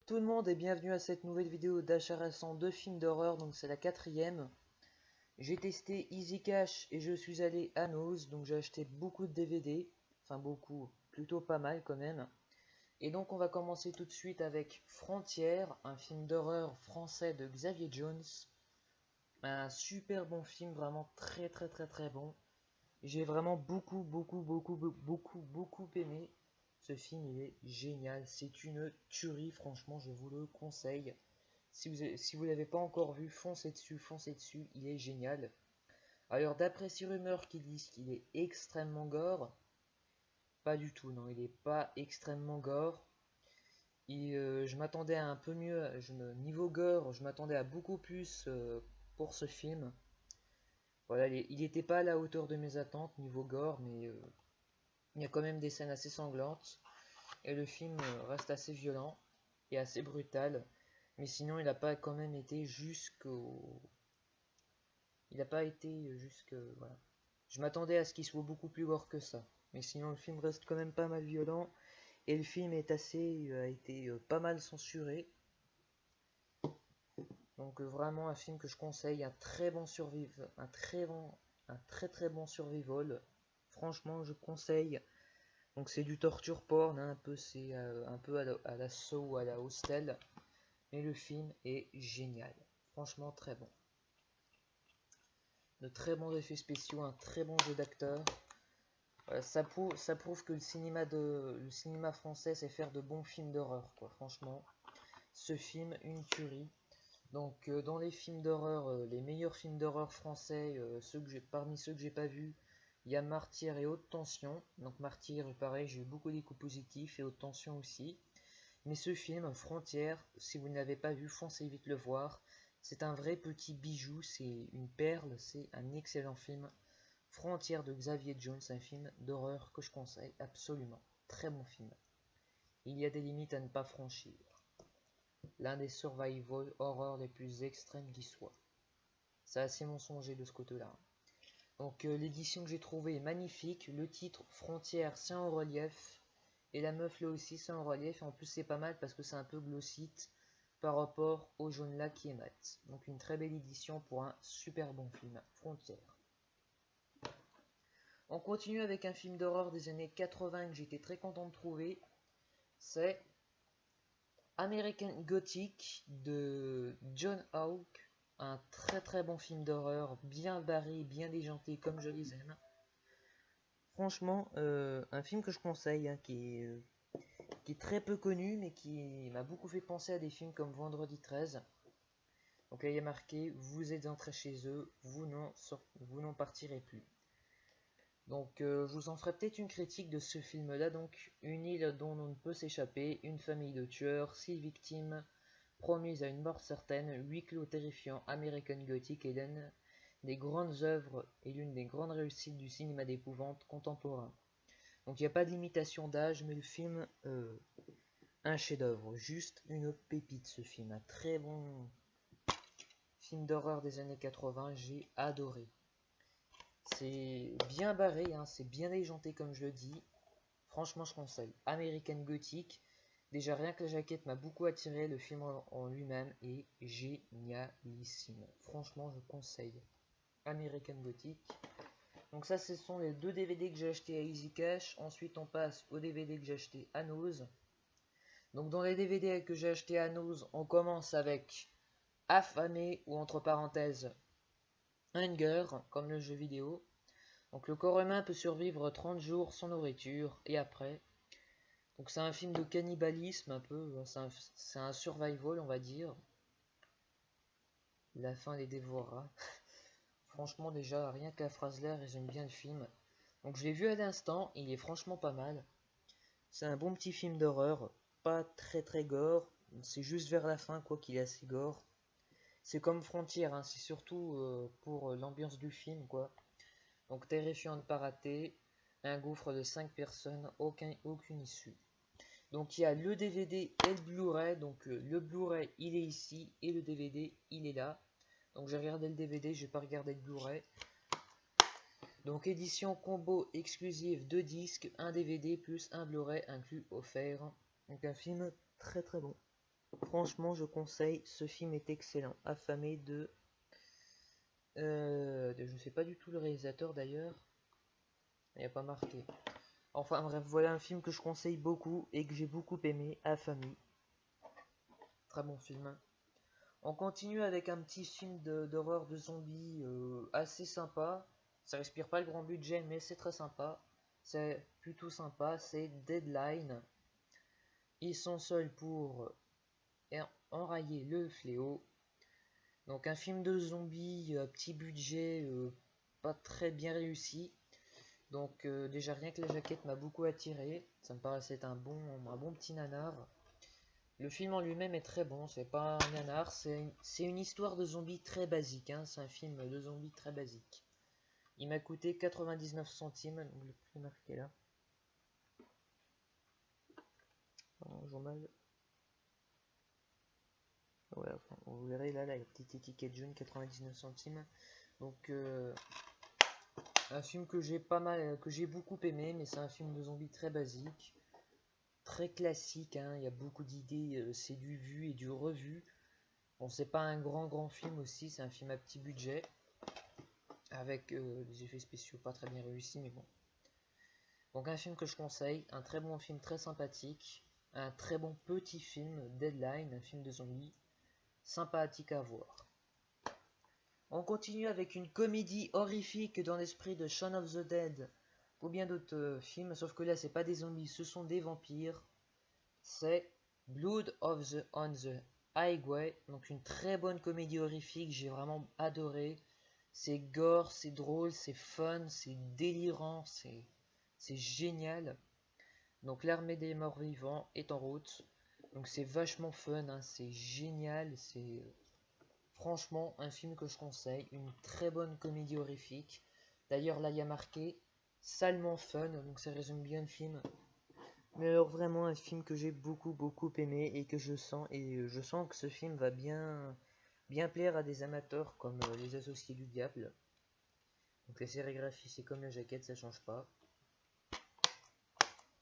tout le monde et bienvenue à cette nouvelle vidéo d'achat récent de films d'horreur, donc c'est la quatrième. J'ai testé Easy Cash et je suis allé à Nose, donc j'ai acheté beaucoup de DVD, enfin beaucoup, plutôt pas mal quand même. Et donc on va commencer tout de suite avec Frontières, un film d'horreur français de Xavier Jones. Un super bon film, vraiment très bon. J'ai vraiment beaucoup aimé. Ce film, il est génial. C'est une tuerie, franchement, je vous le conseille. Si vous l'avez pas encore vu, foncez dessus, il est génial. Alors, d'après ces rumeurs qui disent qu'il est extrêmement gore, pas du tout, non, il est pas extrêmement gore. Je m'attendais à un peu mieux, niveau gore, je m'attendais à beaucoup plus pour ce film. Voilà, il n'était pas à la hauteur de mes attentes niveau gore, mais il y a quand même des scènes assez sanglantes. Et le film reste assez violent et assez brutal. Mais sinon, il n'a pas quand même été jusqu'au... Il n'a pas été jusque... Voilà. Je m'attendais à ce qu'il soit beaucoup plus gore que ça. Mais sinon, le film reste quand même pas mal violent. Et le film est a été pas mal censuré. Donc vraiment un film que je conseille, un très bon survival, un très bon survival. Franchement, je conseille. Donc c'est du torture porn, hein, c'est un peu à la Saw ou à la Hostel. Mais le film est génial. Franchement très bon. De très bons effets spéciaux, un très bon jeu d'acteur. Ça prouve que le cinéma français sait faire de bons films d'horreur, quoi. Franchement, ce film, une tuerie. Donc dans les films d'horreur, les meilleurs films d'horreur français, parmi ceux que j'ai pas vus, il y a Martyr et Haute Tension. Donc Martyr, pareil, j'ai eu beaucoup d'échos positifs et Haute Tension aussi. Mais ce film, Frontières, si vous ne l'avez pas vu, foncez vite le voir. C'est un vrai petit bijou, c'est une perle, c'est un excellent film. Frontières de Xavier Jones, un film d'horreur que je conseille absolument. Très bon film. Il y a des limites à ne pas franchir. L'un des survival horror les plus extrêmes qui soit. C'est assez mensonger de ce côté-là. Donc l'édition que j'ai trouvée est magnifique. Le titre Frontières, c'est en relief. Et la meuf là aussi c'est en relief. Et en plus c'est pas mal parce que c'est un peu glossite par rapport au jaune là qui est mat. Donc une très belle édition pour un super bon film. Frontières. On continue avec un film d'horreur des années 80 que j'étais très content de trouver. C'est American Gothic de John Hawke, un très bon film d'horreur, bien barré, bien déjanté comme je les aime. Franchement, un film que je conseille, hein, qui est très peu connu, mais qui m'a beaucoup fait penser à des films comme Vendredi 13. Donc là, il y a marqué, vous êtes entré chez eux, vous n'en partirez plus. Donc je vous en ferai peut-être une critique de ce film-là. Donc une île dont on ne peut s'échapper, une famille de tueurs, 6 victimes promises à une mort certaine, huis clos terrifiant, American Gothic est l'une des grandes œuvres et l'une des grandes réussites du cinéma d'épouvante contemporain. Donc il n'y a pas de limitation d'âge, mais le film, un chef-d'œuvre, juste une pépite ce film, un très bon film d'horreur des années 80, j'ai adoré. C'est bien barré, hein, c'est bien déjanté comme je le dis. Franchement, je conseille. American Gothic. Déjà, rien que la jaquette m'a beaucoup attiré. Le film en lui-même est génialissime. Franchement, je conseille. American Gothic. Donc ça, ce sont les deux DVD que j'ai achetés à Easy Cash. Ensuite, on passe aux DVD que j'ai achetés à Nose. Donc dans les DVD que j'ai achetés à Nose, on commence avec Affamé ou entre parenthèses Hunger, comme le jeu vidéo. Donc le corps humain peut survivre 30 jours sans nourriture et après. Donc c'est un film de cannibalisme un peu, c'est un survival on va dire. La faim les dévorera. Franchement déjà rien que la phrase là résume bien le film. Donc je l'ai vu à l'instant, il est franchement pas mal. C'est un bon petit film d'horreur, pas très gore. C'est juste vers la fin quoi qu'il est assez gore. C'est comme Frontières, hein, c'est surtout pour l'ambiance du film quoi. Donc terrifiant de ne pas rater, un gouffre de 5 personnes, aucune issue. Donc il y a le DVD et le Blu-ray. Donc le Blu-ray il est ici et le DVD il est là. Donc j'ai regardé le DVD, je vais pas regarder le Blu-ray. Donc édition combo exclusive 2 disques, un DVD plus un Blu-ray inclus offert. Donc un film très bon. Franchement, je conseille, ce film est excellent. Affamé de... je ne sais pas du tout le réalisateur d'ailleurs. Il n'y a pas marqué. Enfin bref, voilà un film que je conseille beaucoup et que j'ai beaucoup aimé, Affamé. Très bon film. On continue avec un petit film d'horreur de zombies assez sympa. Ça respire pas le grand budget, mais c'est très sympa. C'est plutôt sympa, c'est Deadline. Ils sont seuls pour enrayer le fléau. Donc un film de zombies, petit budget, pas très bien réussi. Donc déjà rien que la jaquette m'a beaucoup attiré. Ça me paraissait être un bon petit nanar. Le film en lui-même est très bon, c'est pas un nanar, c'est une histoire de zombies très basique, hein, c'est un film de zombies très basique. Il m'a coûté 99 centimes, donc le prix marqué là. Oh, journal. Ouais, enfin, vous verrez là, la petite étiquette jaune, 99 centimes. Donc un film que j'ai pas mal, que j'ai beaucoup aimé, mais c'est un film de zombies très basique, très classique, hein, il y a beaucoup d'idées, c'est du vu et du revu. Bon, c'est pas un grand film aussi, c'est un film à petit budget, avec des effets spéciaux pas très bien réussis, mais bon. Donc un film que je conseille, un très bon film très sympathique, un très bon petit film, Deadline, un film de zombies, sympathique à voir. On continue avec une comédie horrifique dans l'esprit de Shaun of the Dead, ou bien d'autres films, sauf que là c'est pas des zombies, ce sont des vampires. C'est Blood on the Highway, donc une très bonne comédie horrifique, j'ai vraiment adoré. C'est gore, c'est drôle, c'est fun, c'est délirant, c'est génial. Donc l'armée des morts vivants est en route. Donc c'est vachement fun, hein, c'est génial, c'est franchement un film que je conseille, une très bonne comédie horrifique. D'ailleurs là il y a marqué salement fun, donc ça résume bien le film. Mais alors vraiment un film que j'ai beaucoup aimé et que je sens que ce film va bien plaire à des amateurs comme les Associés du Diable. Donc la sérigraphie c'est comme la jaquette, ça change pas.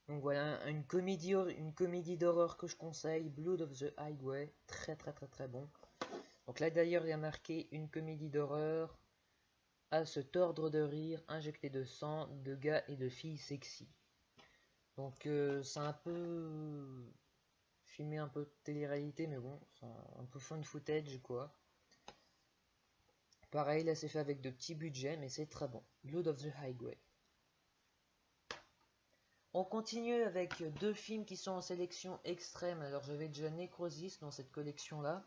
Donc voilà, une comédie d'horreur que je conseille, Blood of the Highway, très bon. Donc là d'ailleurs il y a marqué une comédie d'horreur à se tordre de rire, injecté de sang, de gars et de filles sexy. Donc c'est un peu filmé un peu de télé-réalité, mais bon, c'est un peu fun footage quoi. Pareil, là c'est fait avec de petits budgets, mais c'est très bon. Blood of the Highway. On continue avec deux films qui sont en sélection extrême. Alors j'avais déjà Necrosis dans cette collection-là.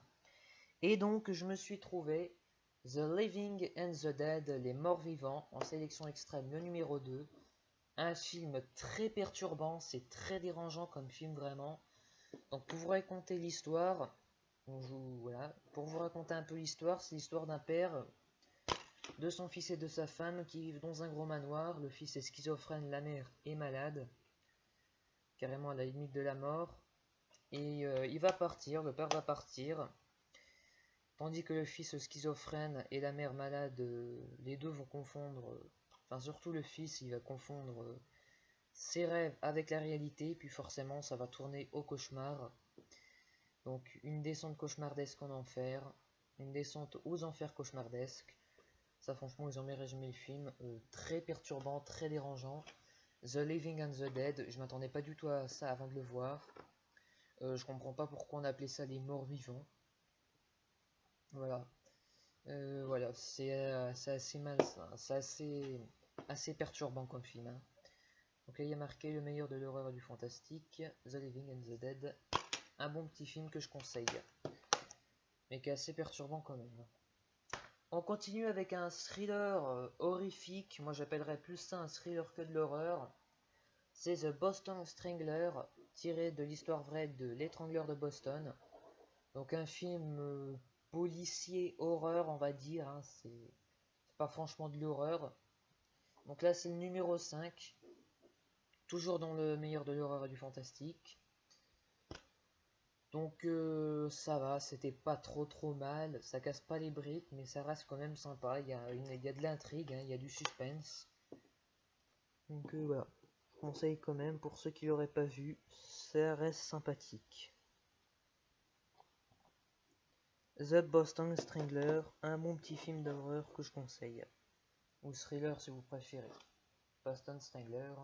Et donc je me suis trouvé The Living and the Dead, Les Morts Vivants, en sélection extrême, le numéro 2. Un film très perturbant, c'est très dérangeant comme film vraiment. Donc pour vous raconter l'histoire, voilà, pour vous raconter un peu l'histoire, c'est l'histoire d'un père, de son fils et de sa femme qui vivent dans un gros manoir. Le fils est schizophrène, la mère est malade, carrément à la limite de la mort. Et il va partir, le père va partir, tandis que le fils schizophrène et la mère malade, les deux vont confondre, enfin surtout le fils, il va confondre ses rêves avec la réalité, puis forcément ça va tourner au cauchemar. Donc une descente cauchemardesque en enfer, une descente aux enfers cauchemardesques. Ça franchement ils ont bien résumé le film, très perturbant, très dérangeant. The Living and the Dead, je m'attendais pas du tout à ça avant de le voir. Je comprends pas pourquoi on appelait ça les morts vivants. Voilà. Voilà, c'est assez mal, c'est assez perturbant comme film, hein. Donc là, il y a marqué le meilleur de l'horreur et du fantastique, The Living and the Dead. Un bon petit film que je conseille, mais qui est assez perturbant quand même. On continue avec un thriller horrifique. Moi, j'appellerais plus ça un thriller que de l'horreur. C'est The Boston Strangler, tiré de l'histoire vraie de l'étrangleur de Boston. Donc un film policier horreur, on va dire, hein, c'est pas franchement de l'horreur. Donc là c'est le numéro 5, toujours dans le meilleur de l'horreur et du fantastique. Donc ça va, c'était pas trop mal, ça casse pas les briques, mais ça reste quand même sympa, il y a de l'intrigue, hein, il y a du suspense. Donc voilà, je conseille quand même pour ceux qui l'auraient pas vu, ça reste sympathique. The Boston Strangler, un bon petit film d'horreur que je conseille. Ou thriller si vous préférez. Boston Strangler.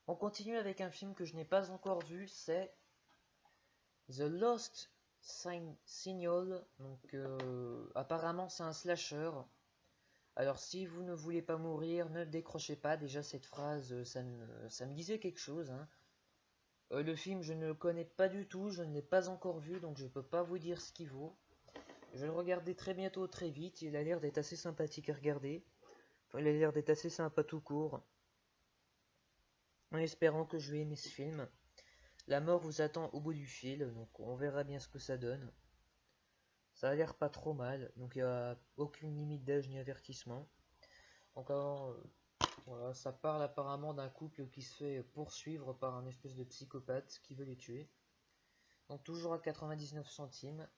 On continue avec un film que je n'ai pas encore vu, c'est The Lost Signal. Donc apparemment c'est un slasher. Alors si vous ne voulez pas mourir, ne décrochez pas. Déjà cette phrase, ça me disait quelque chose. Hein. Le film je ne le connais pas du tout, je ne l'ai pas encore vu, donc je ne peux pas vous dire ce qu'il vaut. Je vais le regarder très bientôt, très vite. Il a l'air d'être assez sympathique à regarder. Enfin, il a l'air d'être assez sympa tout court. En espérant que je vais aimer ce film. La mort vous attend au bout du fil, donc on verra bien ce que ça donne. Ça a l'air pas trop mal, donc il n'y a aucune limite d'âge ni avertissement. Donc voilà, ça parle apparemment d'un couple qui se fait poursuivre par un espèce de psychopathe qui veut les tuer. Donc toujours à 99 centimes.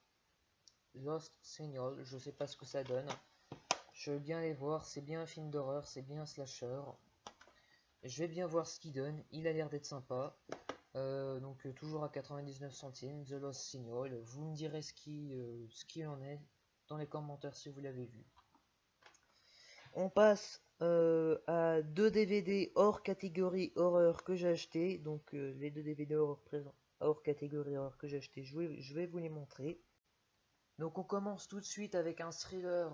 Lost Signal, je sais pas ce que ça donne. Je veux bien les voir, c'est bien un film d'horreur, c'est bien un slasher. Je vais bien voir ce qu'il donne, il a l'air d'être sympa. Donc toujours à 99 centimes, The Lost Signal. Vous me direz ce qu'il en est dans les commentaires si vous l'avez vu. On passe à 2 DVD hors catégorie horreur que j'ai acheté. Donc les 2 DVD hors catégorie horreur que j'ai acheté, je vais vous les montrer. Donc on commence tout de suite avec un thriller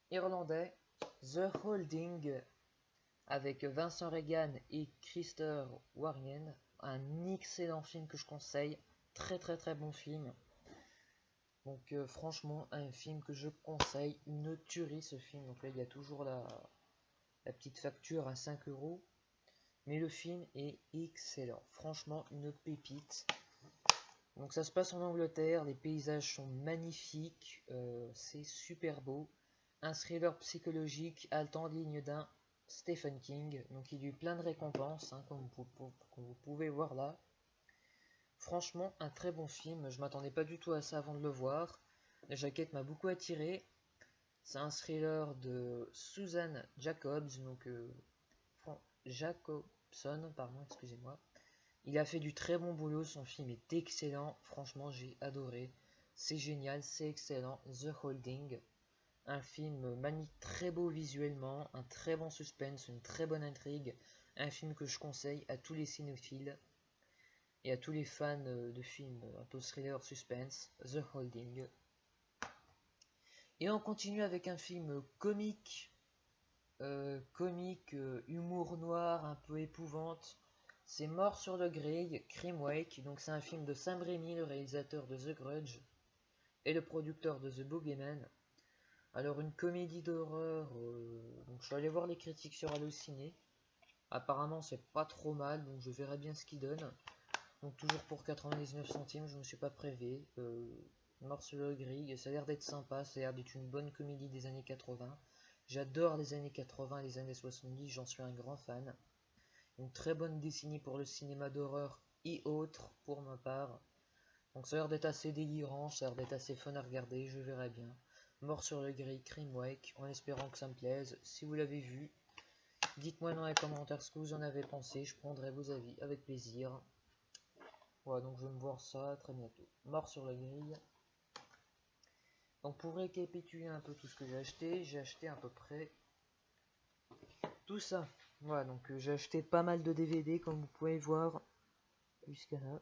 irlandais, The Holding, avec Vincent Regan et Christer Warren. Un excellent film que je conseille, très très très bon film. Donc franchement un film que je conseille, une tuerie ce film. Donc là il y a toujours la petite facture à 5 €, mais le film est excellent, franchement une pépite. Donc ça se passe en Angleterre, les paysages sont magnifiques, c'est super beau. Un thriller psychologique haletant digne d'un Stephen King, donc il a eu plein de récompenses, hein, comme vous pouvez voir là. Franchement, un très bon film, je m'attendais pas du tout à ça avant de le voir. La jaquette m'a beaucoup attiré. C'est un thriller de Susan Jacobs, donc Jacobson, pardon, excusez-moi. Il a fait du très bon boulot, son film est excellent, franchement j'ai adoré. C'est génial, c'est excellent. The Holding, un film très beau visuellement, un très bon suspense, une très bonne intrigue, un film que je conseille à tous les cinéphiles et à tous les fans de films un peu thriller suspense, The Holding. Et on continue avec un film comique, humour noir, un peu épouvante. C'est Mort sur le Grill, Crime Wake, donc c'est un film de Sam Raimi, le réalisateur de The Grudge et le producteur de The Boogeyman. Alors une comédie d'horreur, donc je suis allé voir les critiques sur Allociné. Apparemment c'est pas trop mal, donc je verrai bien ce qu'il donne. Donc toujours pour 99 centimes, je ne me suis pas privé. Mort sur le Grill, ça a l'air d'être sympa, ça a l'air d'être une bonne comédie des années 80. J'adore les années 80 et les années 70, j'en suis un grand fan. Une très bonne décennie pour le cinéma d'horreur et autres pour ma part. Donc ça a l'air d'être assez délirant, ça a l'air d'être assez fun à regarder, je verrai bien. Mort sur le Grill, Crime Wake, en espérant que ça me plaise. Si vous l'avez vu, dites-moi dans les commentaires ce que vous en avez pensé, je prendrai vos avis avec plaisir. Voilà, donc je vais me voir ça très bientôt. Mort sur le Grill. Donc pour récapituler un peu tout ce que j'ai acheté à peu près tout ça. Voilà, donc j'ai acheté pas mal de DVD comme vous pouvez voir jusqu'à là.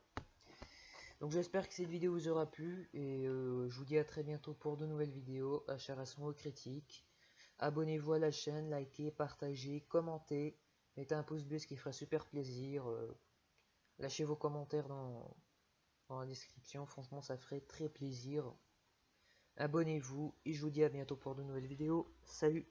Donc j'espère que cette vidéo vous aura plu et je vous dis à très bientôt pour de nouvelles vidéos. Achat aux critiques. Abonnez-vous à la chaîne, likez, partagez, commentez. Mettez un pouce bleu ce qui fera super plaisir. Lâchez vos commentaires dans la description, franchement ça ferait très plaisir. Abonnez-vous et je vous dis à bientôt pour de nouvelles vidéos. Salut!